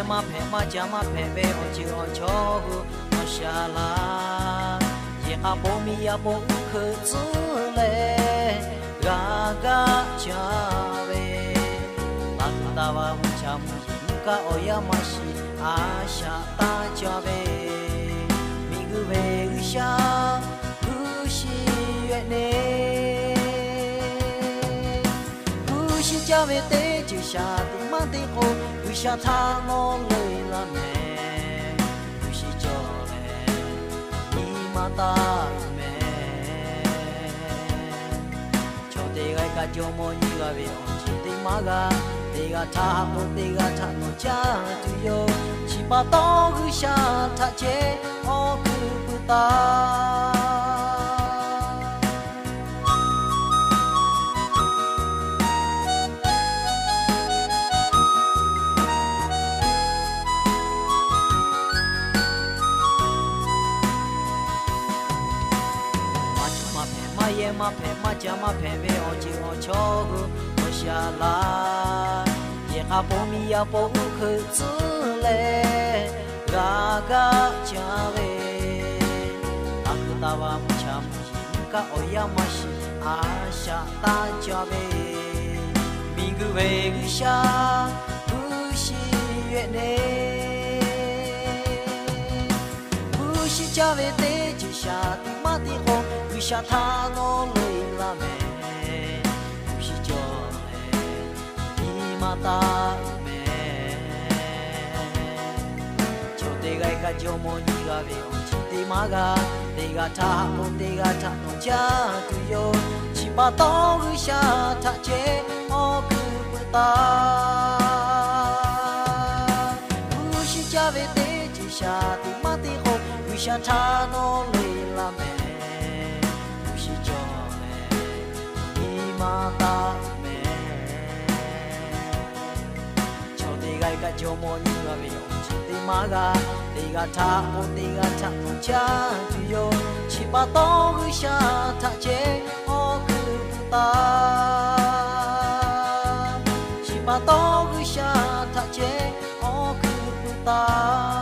ma phe ma cha ma phe be o chi o cho hu o sha la ye ha bo mi ya bo khu zu le ga ga cha be ta ta wa mu cha mu ka o ya ma shi a sha ta cha be mi gu be u sha gu shi yue ne gu shi cha be te chi sha tu ma te ho gu sha tha no le la me gu shi cho le ni ma ta me cho te ga ka jo mo ni ga be on chi te ma ga te ga tha no cha tu yo chi pa to gu sha tha che o gu pu ta ma phe ma cha ma phe be o chi o cho hu o sha la ye ha bo mi ya bo khu zu le ga ga cha be ta ku ta wa mu cha mu ka o ya ma shi a sha ta cha be mi gu be gu sha gu shi yue ne gu shi cha be te chi sha tu ma ti ho gu sha tha no le la me gu shi cho le ni ma ta me cho te ga ka jo mo ni ga be o chi te ma ga te ga tha no cha tu yo chi pa to gu sha tha che o gu pu ta gu shi cha be te chi sha tu ma ti ho gu sha tha no le la me ta me cho te ga ka jo mo ni ga be o chi te ma ga te ga tha no cha tu yo chi pa to gu sha tha che o gu pu ta chi pa to gu sha tha che o gu pu ta